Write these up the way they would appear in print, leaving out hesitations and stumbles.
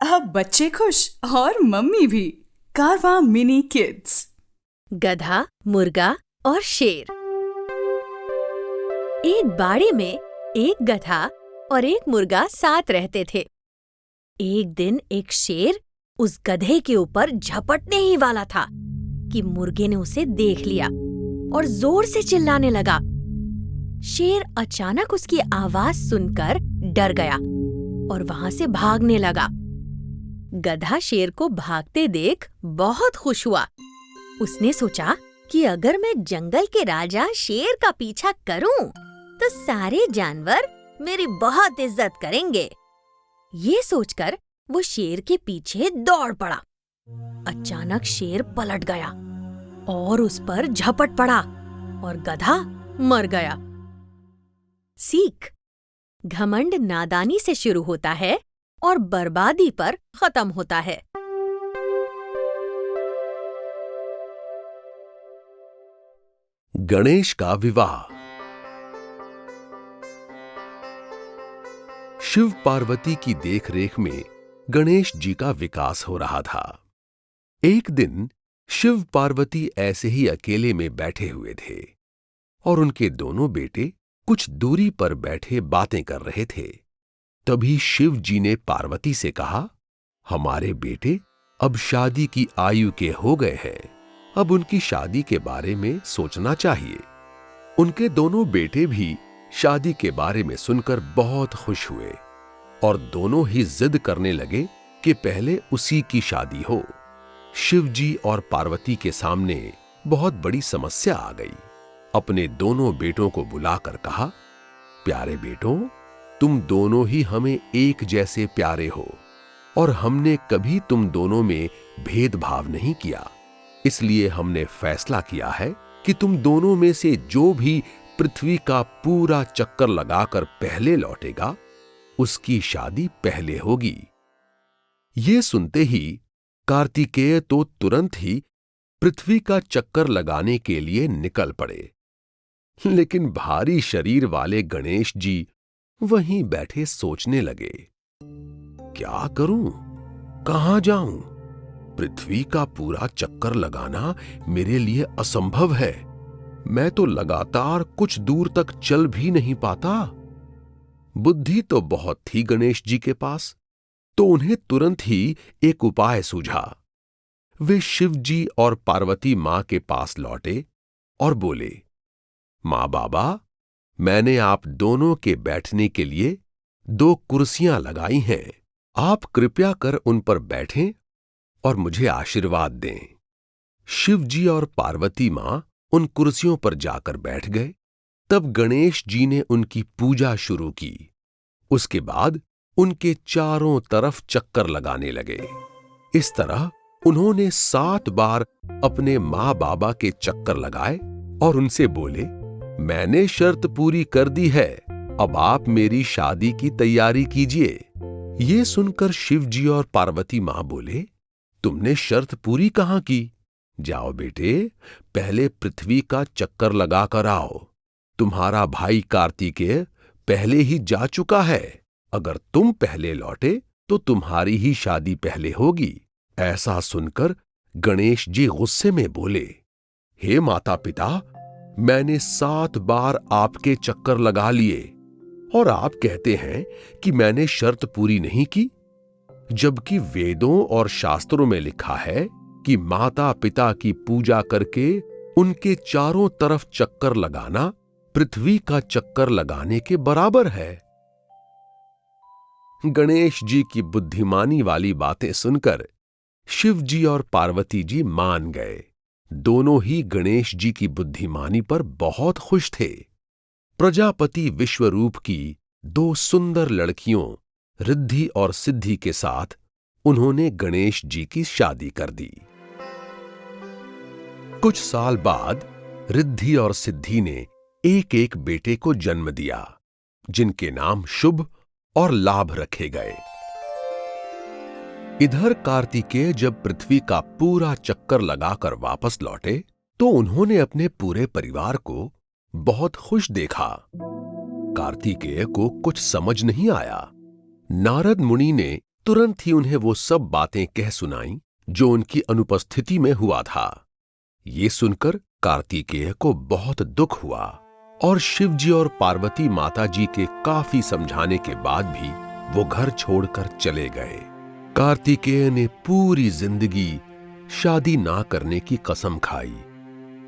अब बच्चे खुश और मम्मी भी। कारवां मिनी किड्स। गधा, मुर्गा और शेर। एक बाड़े में एक गधा और एक मुर्गा साथ रहते थे। एक दिन एक शेर उस गधे के ऊपर झपटने ही वाला था कि मुर्गे ने उसे देख लिया और जोर से चिल्लाने लगा। शेर अचानक उसकी आवाज सुनकर डर गया और वहां से भागने लगा। गधा शेर को भागते देख बहुत खुश हुआ। उसने सोचा कि अगर मैं जंगल के राजा शेर का पीछा करूं, तो सारे जानवर मेरी बहुत इज्जत करेंगे। ये सोचकर वो शेर के पीछे दौड़ पड़ा। अचानक शेर पलट गया और उस पर झपट पड़ा और गधा मर गया। सीख: घमंड नादानी से शुरू होता है और बर्बादी पर खत्म होता है। गणेश का विवाह। शिव पार्वती की देखरेख में गणेश जी का विकास हो रहा था। एक दिन शिव पार्वती ऐसे ही अकेले में बैठे हुए थे और उनके दोनों बेटे कुछ दूरी पर बैठे बातें कर रहे थे। तभी शिव जी ने पार्वती से कहा, हमारे बेटे अब शादी की आयु के हो गए हैं, अब उनकी शादी के बारे में सोचना चाहिए। उनके दोनों बेटे भी शादी के बारे में सुनकर बहुत खुश हुए और दोनों ही जिद करने लगे कि पहले उसी की शादी हो। शिव जी और पार्वती के सामने बहुत बड़ी समस्या आ गई। अपने दोनों बेटों को बुलाकर कहा, प्यारे बेटों, तुम दोनों ही हमें एक जैसे प्यारे हो और हमने कभी तुम दोनों में भेदभाव नहीं किया। इसलिए हमने फैसला किया है कि तुम दोनों में से जो भी पृथ्वी का पूरा चक्कर लगाकर पहले लौटेगा, उसकी शादी पहले होगी। ये सुनते ही कार्तिकेय तो तुरंत ही पृथ्वी का चक्कर लगाने के लिए निकल पड़े। लेकिन भारी शरीर वाले गणेश जी वहीं बैठे सोचने लगे, क्या करूं, कहां जाऊं? पृथ्वी का पूरा चक्कर लगाना मेरे लिए असंभव है। मैं तो लगातार कुछ दूर तक चल भी नहीं पाता। बुद्धि तो बहुत थी गणेश जी के पास, तो उन्हें तुरंत ही एक उपाय सूझा। वे शिव जी और पार्वती मां के पास लौटे और बोले, मां बाबा, मैंने आप दोनों के बैठने के लिए 2 कुर्सियां लगाई हैं। आप कृपया कर उन पर बैठें और मुझे आशीर्वाद दें। शिव जी और पार्वती मां उन कुर्सियों पर जाकर बैठ गए। तब गणेश जी ने उनकी पूजा शुरू की। उसके बाद उनके चारों तरफ चक्कर लगाने लगे। इस तरह उन्होंने 7 बार अपने मां बाबा के चक्कर लगाए और उनसे बोले, मैंने शर्त पूरी कर दी है, अब आप मेरी शादी की तैयारी कीजिए। ये सुनकर शिव जी और पार्वती मां बोले, तुमने शर्त पूरी कहां की? जाओ बेटे, पहले पृथ्वी का चक्कर लगा कर आओ। तुम्हारा भाई कार्तिकेय पहले ही जा चुका है। अगर तुम पहले लौटे तो तुम्हारी ही शादी पहले होगी। ऐसा सुनकर गणेश जी गुस्से में बोले, हे माता पिता, मैंने 7 बार आपके चक्कर लगा लिए और आप कहते हैं कि मैंने शर्त पूरी नहीं की, जबकि वेदों और शास्त्रों में लिखा है कि माता पिता की पूजा करके उनके चारों तरफ चक्कर लगाना पृथ्वी का चक्कर लगाने के बराबर है। गणेश जी की बुद्धिमानी वाली बातें सुनकर शिव जी और पार्वती जी मान गए। दोनों ही गणेश जी की बुद्धिमानी पर बहुत खुश थे। प्रजापति विश्वरूप की 2 सुंदर लड़कियों रिद्धि और सिद्धि के साथ उन्होंने गणेश जी की शादी कर दी। कुछ साल बाद रिद्धि और सिद्धि ने एक बेटे को जन्म दिया, जिनके नाम शुभ और लाभ रखे गए। इधर कार्तिकेय जब पृथ्वी का पूरा चक्कर लगाकर वापस लौटे, तो उन्होंने अपने पूरे परिवार को बहुत खुश देखा। कार्तिकेय को कुछ समझ नहीं आया। नारद मुनि ने तुरंत ही उन्हें वो सब बातें कह सुनाईं जो उनकी अनुपस्थिति में हुआ था। ये सुनकर कार्तिकेय को बहुत दुख हुआ और शिवजी और पार्वती माता जी के काफी समझाने के बाद भी वो घर छोड़कर चले गए। कार्तिकेय ने पूरी जिंदगी शादी ना करने की कसम खाई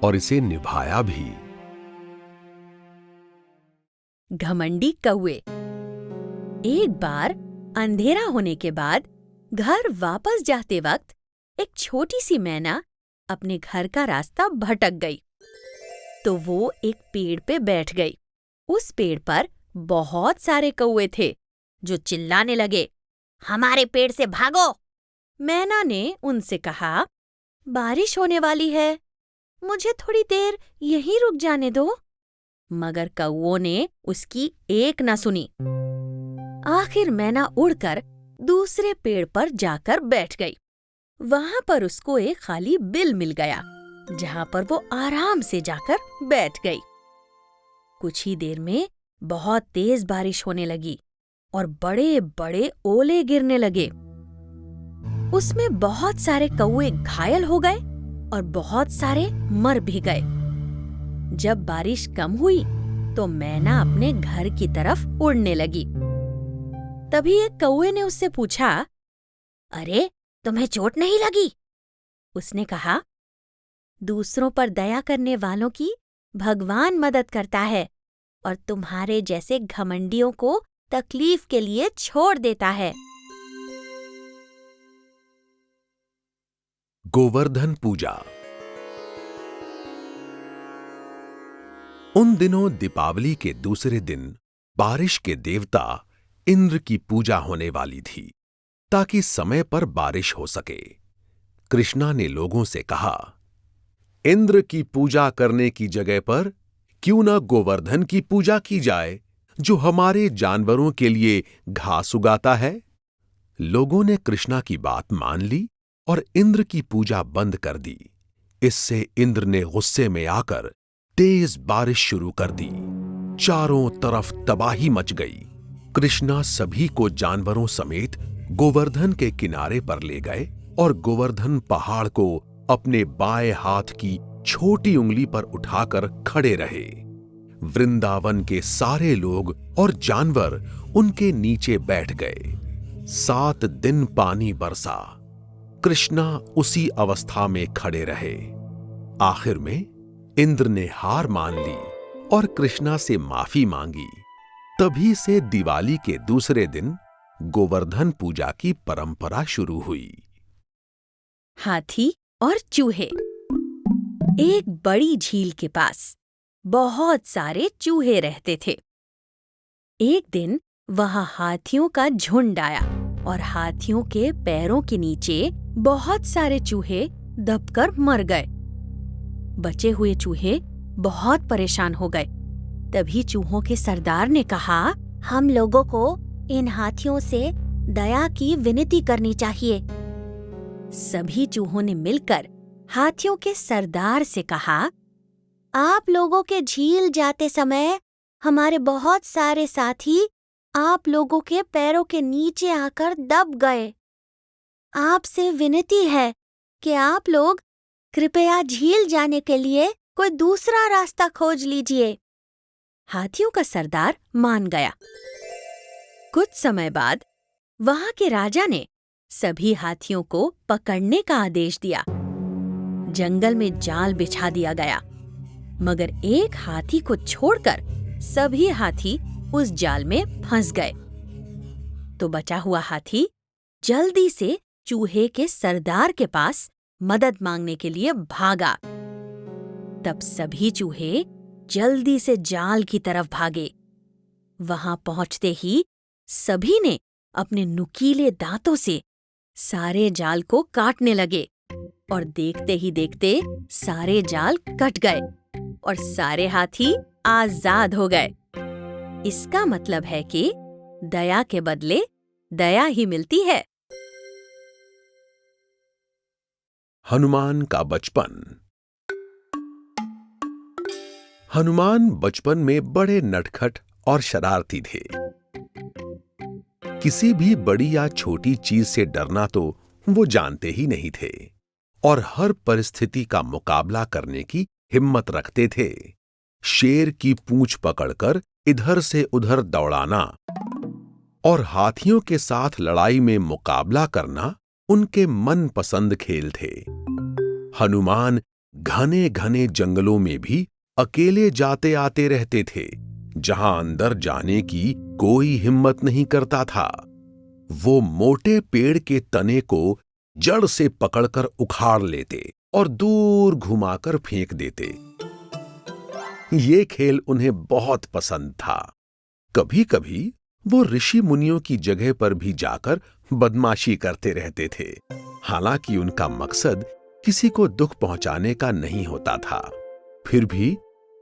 और इसे निभाया भी। घमंडी कौवे। एक बार अंधेरा होने के बाद घर वापस जाते वक्त एक छोटी सी मैना अपने घर का रास्ता भटक गई, तो वो एक पेड़ पे बैठ गई। उस पेड़ पर बहुत सारे कौवे थे जो चिल्लाने लगे, हमारे पेड़ से भागो। मैना ने उनसे कहा, बारिश होने वाली है, मुझे थोड़ी देर यहीं रुक जाने दो। मगर कौवों ने उसकी एक न सुनी। आखिर मैना उड़कर दूसरे पेड़ पर जाकर बैठ गई। वहां पर उसको एक खाली बिल मिल गया, जहां पर वो आराम से जाकर बैठ गई। कुछ ही देर में बहुत तेज बारिश होने लगी और बड़े बड़े ओले गिरने लगे। उसमें बहुत सारे कौवे घायल हो गए और बहुत सारे मर भी गए। जब बारिश कम हुई तो मैना अपने घर की तरफ उड़ने लगी। तभी एक कौवे ने उससे पूछा, अरे तुम्हें चोट नहीं लगी? उसने कहा, दूसरों पर दया करने वालों की भगवान मदद करता है और तुम्हारे जैसे घमंडियों को तकलीफ के लिए छोड़ देता है। गोवर्धन पूजा। उन दिनों दीपावली के दूसरे दिन बारिश के देवता इंद्र की पूजा होने वाली थी ताकि समय पर बारिश हो सके। कृष्णा ने लोगों से कहा, इंद्र की पूजा करने की जगह पर क्यों न गोवर्धन की पूजा की जाए, जो हमारे जानवरों के लिए घास उगाता है। लोगों ने कृष्णा की बात मान ली और इंद्र की पूजा बंद कर दी। इससे इंद्र ने गुस्से में आकर तेज बारिश शुरू कर दी। चारों तरफ तबाही मच गई। कृष्णा सभी को जानवरों समेत गोवर्धन के किनारे पर ले गए और गोवर्धन पहाड़ को अपने बाएं हाथ की छोटी उंगली पर उठाकर खड़े रहे। वृंदावन के सारे लोग और जानवर उनके नीचे बैठ गए। 7 दिन पानी बरसा। कृष्णा उसी अवस्था में खड़े रहे। आखिर में इंद्र ने हार मान ली और कृष्णा से माफी मांगी। तभी से दिवाली के दूसरे दिन गोवर्धन पूजा की परंपरा शुरू हुई। हाथी और चूहे। एक बड़ी झील के पास बहुत सारे चूहे रहते थे। एक दिन वहां हाथियों का झुंड आया और हाथियों के पैरों के नीचे बहुत सारे चूहे दबकर मर गए। बचे हुए चूहे बहुत परेशान हो गए। तभी चूहों के सरदार ने कहा, हम लोगों को इन हाथियों से दया की विनती करनी चाहिए। सभी चूहों ने मिलकर हाथियों के सरदार से कहा, आप लोगों के झील जाते समय हमारे बहुत सारे साथी आप लोगों के पैरों के नीचे आकर दब गए। आपसे विनती है कि आप लोग कृपया झील जाने के लिए कोई दूसरा रास्ता खोज लीजिए। हाथियों का सरदार मान गया। कुछ समय बाद वहां के राजा ने सभी हाथियों को पकड़ने का आदेश दिया। जंगल में जाल बिछा दिया गया, मगर एक हाथी को छोड़कर सभी हाथी उस जाल में फंस गए। तो बचा हुआ हाथी जल्दी से चूहे के सरदार के पास मदद मांगने के लिए भागा। तब सभी चूहे जल्दी से जाल की तरफ भागे। वहां पहुंचते ही सभी ने अपने नुकीले दांतों से सारे जाल को काटने लगे और देखते ही देखते सारे जाल कट गए और सारे हाथी आजाद हो गए। इसका मतलब है कि दया के बदले दया ही मिलती है। हनुमान का बचपन। हनुमान बचपन में बड़े नटखट और शरारती थे। किसी भी बड़ी या छोटी चीज से डरना तो वो जानते ही नहीं थे और हर परिस्थिति का मुकाबला करने की हिम्मत रखते थे। शेर की पूंछ पकड़कर इधर से उधर दौड़ाना और हाथियों के साथ लड़ाई में मुकाबला करना उनके मनपसंद खेल थे। हनुमान घने घने जंगलों में भी अकेले जाते आते रहते थे, जहां अंदर जाने की कोई हिम्मत नहीं करता था। वो मोटे पेड़ के तने को जड़ से पकड़कर उखाड़ लेते और दूर घुमाकर फेंक देते। ये खेल उन्हें बहुत पसंद था। कभी कभी वो ऋषि मुनियों की जगह पर भी जाकर बदमाशी करते रहते थे। हालांकि उनका मकसद किसी को दुख पहुंचाने का नहीं होता था, फिर भी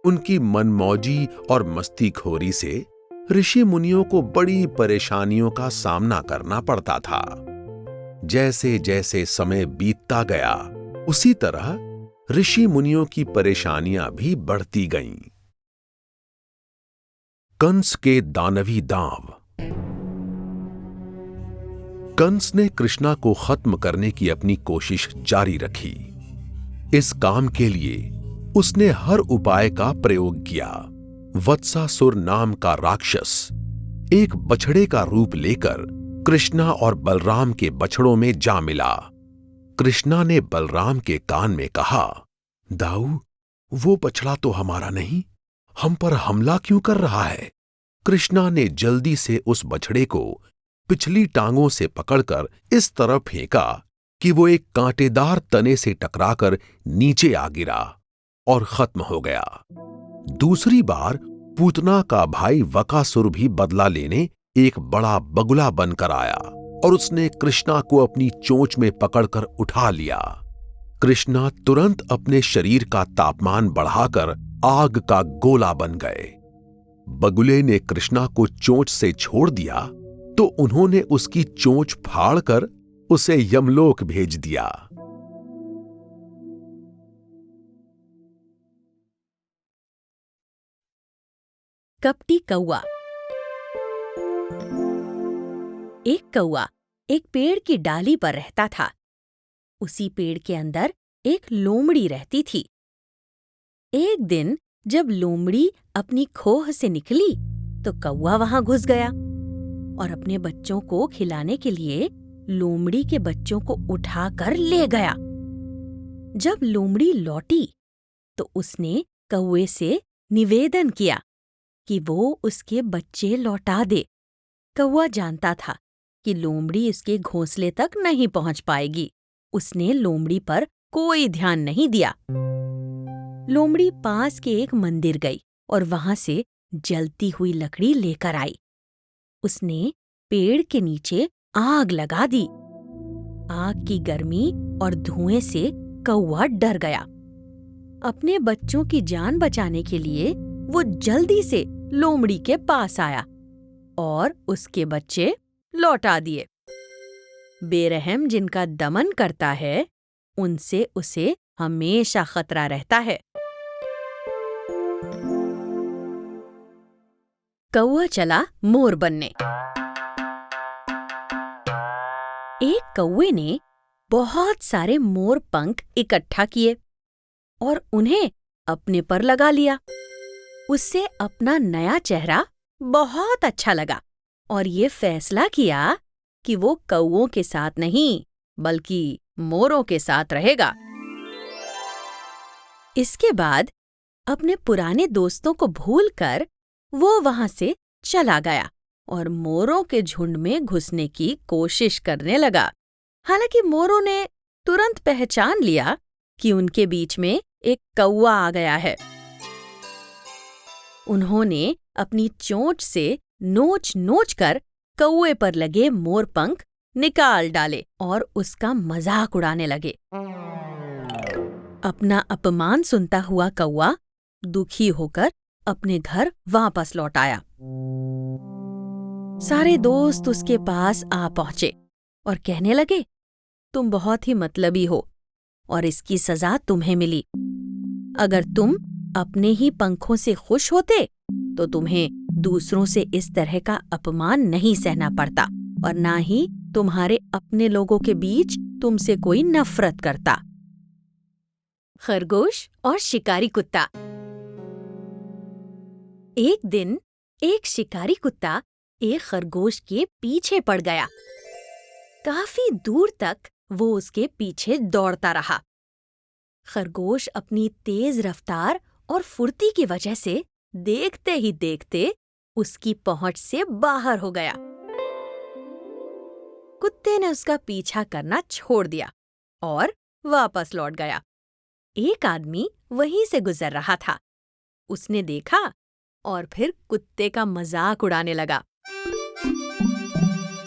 उनकी मनमौजी और मस्तीखोरी से ऋषि मुनियों को बड़ी परेशानियों का सामना करना पड़ता था। जैसे जैसे समय बीतता गया, उसी तरह ऋषि मुनियों की परेशानियां भी बढ़ती गईं। कंस के दानवी दांव। कंस ने कृष्णा को खत्म करने की अपनी कोशिश जारी रखी। इस काम के लिए उसने हर उपाय का प्रयोग किया। वत्सासुर नाम का राक्षस एक बछड़े का रूप लेकर कृष्णा और बलराम के बछड़ों में जा मिला। कृष्णा ने बलराम के कान में कहा, दाऊ, वो बछड़ा तो हमारा नहीं, हम पर हमला क्यों कर रहा है? कृष्णा ने जल्दी से उस बछड़े को पिछली टांगों से पकड़कर इस तरह फेंका कि वो एक कांटेदार तने से टकराकर नीचे आ गिरा और खत्म हो गया। दूसरी बार पूतना का भाई वकासुर भी बदला लेने एक बड़ा बगुला बनकर आया और उसने कृष्णा को अपनी चोंच में पकड़कर उठा लिया। कृष्णा तुरंत अपने शरीर का तापमान बढ़ाकर आग का गोला बन गए। बगुले ने कृष्णा को चोंच से छोड़ दिया तो उन्होंने उसकी चोंच फाड़कर उसे यमलोक भेज दिया। कपटी कौआ। एक कौआ एक पेड़ की डाली पर रहता था। उसी पेड़ के अंदर एक लोमड़ी रहती थी। एक दिन जब लोमड़ी अपनी खोह से निकली तो कौआ वहां घुस गया और अपने बच्चों को खिलाने के लिए लोमड़ी के बच्चों को उठाकर ले गया। जब लोमड़ी लौटी तो उसने कौए से निवेदन किया कि वो उसके बच्चे लौटा दे। कौआ जानता था कि लोमड़ी उसके घोंसले तक नहीं पहुंच पाएगी। उसने लोमड़ी पर कोई ध्यान नहीं दिया। लोमड़ी पास के एक मंदिर गई और वहां से जलती हुई लकड़ी लेकर आई। उसने पेड़ के नीचे आग लगा दी। आग की गर्मी और धुएं से कौआ डर गया। अपने बच्चों की जान बचाने के लिए वो जल्दी से लोमड़ी के पास आया और उसके बच्चे लौटा दिए। बेरहम जिनका दमन करता है, उनसे उसे हमेशा खतरा रहता है। कौआ चला मोर बनने। एक कौए ने बहुत सारे मोर पंख इकट्ठा किए और उन्हें अपने पर लगा लिया। उससे अपना नया चेहरा बहुत अच्छा लगा और ये फैसला किया कि वो कौओं के साथ नहीं बल्कि मोरों के साथ रहेगा। इसके बाद अपने पुराने दोस्तों को भूलकर वो वहां से चला गया और मोरों के झुंड में घुसने की कोशिश करने लगा। हालांकि मोरों ने तुरंत पहचान लिया कि उनके बीच में एक कौआ आ गया है। उन्होंने अपनी चोंच से नोच नोच कर कौए पर लगे मोर पंख निकाल डाले और उसका मजाक उड़ाने लगे। अपना अपमान सुनता हुआ कौआ दुखी होकर अपने घर वापस लौट आया। सारे दोस्त उसके पास आ पहुंचे और कहने लगे, तुम बहुत ही मतलबी हो और इसकी सजा तुम्हें मिली। अगर तुम अपने ही पंखों से खुश होते तो तुम्हें दूसरों से इस तरह का अपमान नहीं सहना पड़ता। और ना ही तुम्हारे अपने लोगों के बीच तुमसे कोई नफरत करता। खरगोश और शिकारी कुत्ता। एक दिन एक शिकारी कुत्ता एक खरगोश के पीछे पड़ गया। काफी दूर तक वो उसके पीछे दौड़ता रहा। खरगोश अपनी तेज रफ्तार और फुर्ती की वजह से देखते ही देखते उसकी पहुंच से बाहर हो गया। कुत्ते ने उसका पीछा करना छोड़ दिया और वापस लौट गया। एक आदमी वहीं से गुजर रहा था। उसने देखा और फिर कुत्ते का मजाक उड़ाने लगा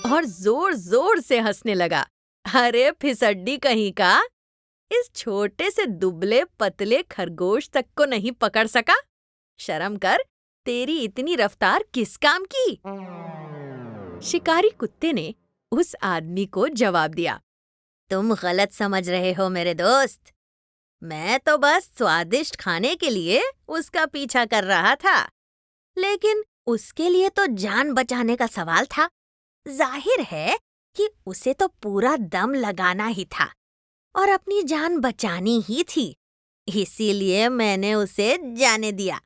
और जोर जोर से हंसने लगा। अरे फिसड्डी कहीं का, इस छोटे से दुबले पतले खरगोश तक को नहीं पकड़ सका? शर्म कर, तेरी इतनी रफ्तार किस काम की? शिकारी कुत्ते ने उस आदमी को जवाब दिया, तुम गलत समझ रहे हो मेरे दोस्त। मैं तो बस स्वादिष्ट खाने के लिए उसका पीछा कर रहा था, लेकिन उसके लिए तो जान बचाने का सवाल था। जाहिर है कि उसे तो पूरा दम लगाना ही था और अपनी जान बचानी ही थी, इसीलिए मैंने उसे जाने दिया।